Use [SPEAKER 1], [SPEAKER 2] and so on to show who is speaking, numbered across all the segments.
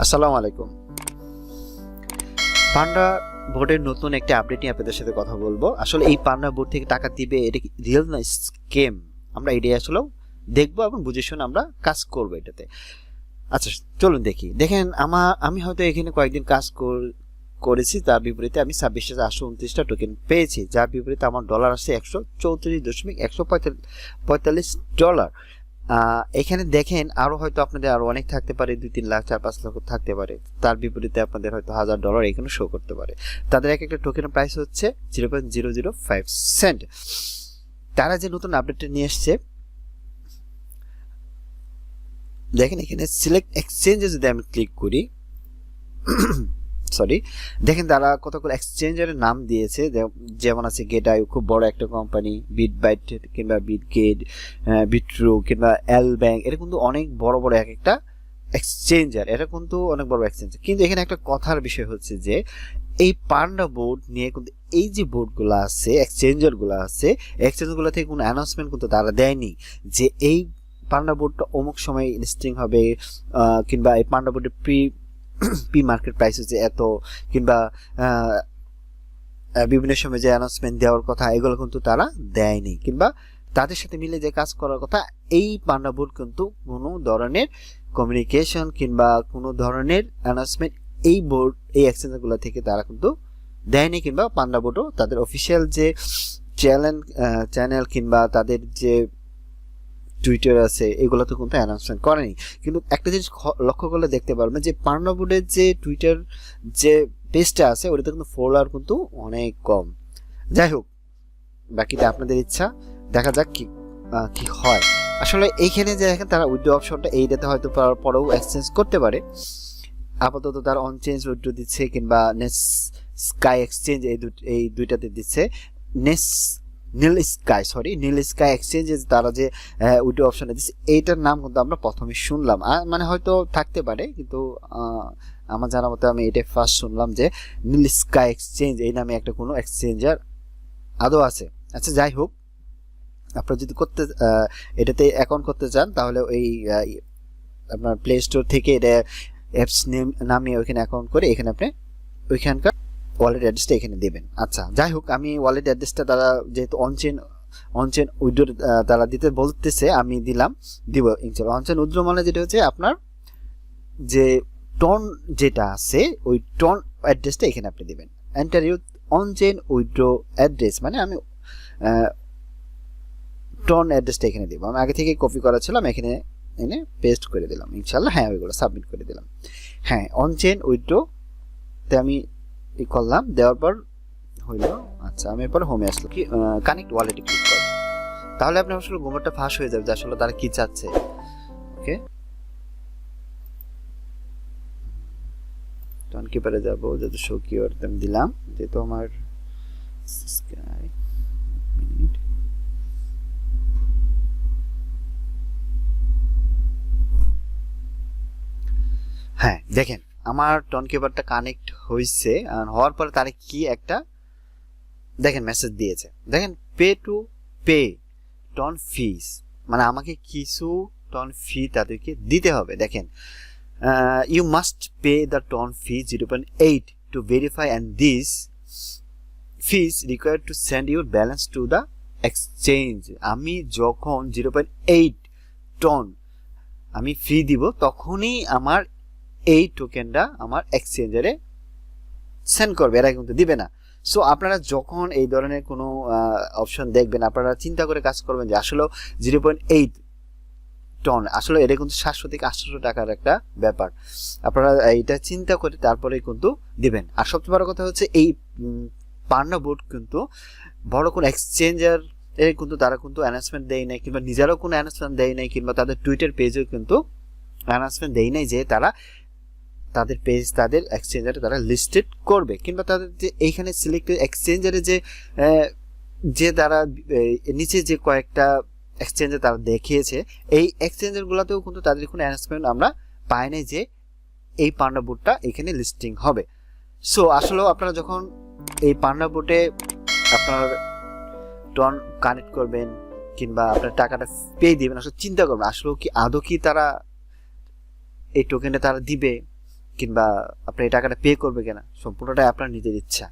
[SPEAKER 1] আসসালামু আলাইকুম। পান্ডা বোর্ডের নতুন একটা আপডেট নিয়ে আপনাদের সাথে কথা বলবো। আসলে এই পান্ডা বোর্ড থেকে টাকা দিবে, এটা কি রিয়েল না স্কেম, আমরা এটাই আসলে দেখবো এবং বুঝে শুনে আমরা কাজ করবো এটাতে। আচ্ছা চলুন দেখি। দেখেন আমি হয়তো এখানে কয়েকদিন কাজ করেছি, তার বিপরীতে আমি 26,829টা টোকেন পেয়েছি, যার বিপরীতে আমার ডলার আসছে $134.145। এখানে দেখেন আরো হয়তো আপনাদের আরো অনেক থাকতে পারে, 2-3 লাখ 4-5 লক্ষ থাকতে পারে, তার বিপরীতে আপনাদের হয়তো $1000 এখানে শো করতে পারে। তাদের এক একটা টোকেনের প্রাইস হচ্ছে 0.005 সেন্ট। তারা যে নতুন আপডেটটা নিয়ে এসছে, দেখেন এখানে সিলেক্ট এক্সচেঞ্জে যদি আমি ক্লিক করি, সরি, দেখেন তারা কতগুলো এক্সচেঞ্জের নাম দিয়েছে, যেমন আছে গেটআই, খুব বড় একটা কোম্পানি, বিটবাইট কিংবা বিটগেট, বিট্রু কিংবা এল ব্যাংক, এটা কিন্তু অনেক বড় বড় এক একটা এক্সচেঞ্জার, এটা কিন্তু অনেক বড় এক্সচেঞ্জ। কিন্তু এখানে একটা কথার বিষয় হচ্ছে যে এই পান্ডা বোর্ড নিয়ে কিন্তু এই যে বোর্ডগুলো আছে, এক্সচেঞ্জারগুলো আছে, এক্সচেঞ্জগুলো থেকে কোনো অ্যানাউন্সমেন্ট কিন্তু তারা দেয়নি যে এই পান্ডা বোর্ডটা অমুক সময় লিস্টিং হবে, কিংবা এই পান্ডা বোর্ডের পি মার্কেট প্রাইস হচ্ছে এত, কিংবা বিভিন্ন সময় যে অ্যানাউন্সমেন্ট দেওয়ার কথা, এগুলো কিন্তু তারা দেয়নি, কিংবা তাদের সাথে মিলে যে কাজ করার কথা, এই পান্ডা বোর্ড কিন্তু কোনো ধরনের কমিউনিকেশন কিংবা কোনো ধরনের অ্যানাউন্সমেন্ট এই বোর্ড এই এক্সচেঞ্জগুলো থেকে তারা কিন্তু দেয়নি, কিংবা পান্ডা বোর্ডও তাদের অফিসিয়াল যে চ্যানেল কিংবা তাদের যে টুইটার আছে এগুলোতে কিন্তু অ্যানাউন্সমেন্ট করেনি। কিন্তু একটা জিনিস লক্ষ্য করলে দেখতে পারবেন যে পান্ডা বোর্ডের যে টুইটার যে পেজটা আছে ওটাতে কিন্তু ফলোয়ার কিন্তু অনেক কম। যাই হোক, বাকিটা আপনাদের ইচ্ছা, দেখা যাক কি হয়। আসলে এইখানে যে দেখেন তারা উইথড্র অপশনটা এইটাতে হয়তো পরেও এক্সচেঞ্জ করতে পারে। আপাতত তারা অন চেঞ্জ উইথড্র দিচ্ছে, কিংবা স্কাই এক্সচেঞ্জ এই দুইটাতে দিচ্ছে। নীল স্কাই এক্সচেঞ্জে তারা যে উইডো অপশনে দিচ্ছে, এইটার নাম কিন্তু আমরা প্রথমে শুনলাম, মানে হয়তো থাকতে পারে, কিন্তু আমার জানা মতে আমি এটা ফার্স্ট শুনলাম যে নীল স্কাই এক্সচেঞ্জ এই নামে একটা কোনো এক্সচেঞ্জার আদৌ আছে। আচ্ছা যাই হোক, আপনারা যদি এটাতে অ্যাকাউন্ট করতে চান তাহলে ওই আপনার প্লে স্টোর থেকে এটা অ্যাপস নেম নামিয়ে ওইখানে অ্যাকাউন্ট করে এখানে আপনি ওইখানকার ওয়ালেট অ্যাড্রেসটা এখানে দেবেন। আচ্ছা যাই হোক, আমি ওয়ালেট অ্যাড্রেসটা তারা যেহেতু অনচেন উইড্রো তারা দিতে বলতেছে, আমি দিব ইনশাআল্লাহ। অনচেন উইড্রো মানে যেটা হচ্ছে আপনার যে টন যেটা আছে ওই টন অ্যাড্রেসটা এখানে আপনি দিবেন। Enter your on-chain withdraw address, মানে আমি টন অ্যাড্রেসটা এখানে দিব। আমি আগে থেকে কপি করা ছিল, আমি এখানে এনে পেস্ট করে দিলাম ইনশাআল্লাহ। হ্যাঁ, ওইগুলো সাবমিট করে দিলাম। হ্যাঁ, অনচেন উইড্রো তে আমি করলাম, দেওয়ার পর হইল। আচ্ছা, আমি এরপর হোমে আসলো, কি কানেক্ট ওয়ালেটে ক্লিক করব, তাহলে আপনার আসলে গোমরটা ফাঁস হয়ে যাবে যে আসলে তারা কি চাচ্ছে। ওকে, টন কিপারে যাব, যদি শো কিওর আমি দিলাম, যেহেতু আমার হ্যাঁ দেখেন আমার টন কিপারটা কানেক্ট হয়েছে, আর হওয়ার পরে তারা কি একটা দেখেন মেসেজ দিয়েছে, দেখেন পে টন ফিস, মানে আমাকে কিছু টন ফি তাদেরকে দিতে হবে। দেখেন you must pay the ton fee 0.8 to verify, and this fees required to send your balance to the exchange. আমি যখন 0.8 টন আমি ফি দিব, তখনই আমার এই টোকেনটা আমার এক্সচেঞ্জারে সেন্ড করবে, এরা কিন্তু দিবে না। সো আপনারা যখন এই ধরনের কোনো অপশন দেখবেন, আপনারা চিন্তা করে কাজ করবেন যে আসলে 0.8 টন আসলে এটা কিন্তু 700 থেকে 800 টাকার একটা ব্যাপার। আপনারা এইটা চিন্তা করে তারপরে কিন্তু দিবেন। আর সবচেয়ে বড় কথা হচ্ছে এই পান্ডা বোর্ড কিন্তু বড় কোনো এক্সচেঞ্জার এর কিন্তু তারা কিন্তু অ্যানাউন্সমেন্ট দেয় নাই, কিংবা নিজেরাও কোনো অ্যানাউন্সমেন্ট দেয় নাই, কিংবা তাদের টুইটার পেজেও কিন্তু অ্যানাউন্সমেন্ট দেয় নাই যে তারা তাদের পেজ তাদের এক্সচেঞ্জারে তারা লিস্টেড করবে, কিংবা তাদের যে এইখানে সিলেক্টেড এক্সচেঞ্জারে যে তারা নিচে যে কয়েকটা এক্সচেঞ্জে তারা দেখিয়েছে, এই এক্সচেঞ্জারগুলোতেও কিন্তু তাদের কোনো অ্যানাউন্সমেন্ট আমরা পাই নাই যে এই পান্ডা বোর্ডটা এখানে লিস্টিং হবে। সো আসলেও আপনারা যখন এই পান্ডা বোর্ডে আপনার টন কানেক্ট করবেন কিংবা আপনার টাকাটা পে দিবেন, আসলে চিন্তা করবেন আসলে কি আদৌ কি তারা এই টোকেনটা তারা দিবে, কিংবা আপনি এই টাকাটা পে করবে কিনা, সম্পূর্ণটাই আপনার নিজের ইচ্ছা।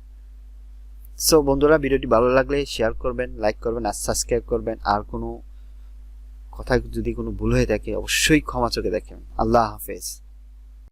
[SPEAKER 1] সো বন্ধুরা, ভিডিওটি ভালো লাগলে শেয়ার করবেন, লাইক করবেন আর সাবস্ক্রাইব করবেন। আর কোনো কথা যদি কোনো ভুল হয়ে থাকে অবশ্যই ক্ষমা চোখে দেখেন। আল্লাহ হাফেজ।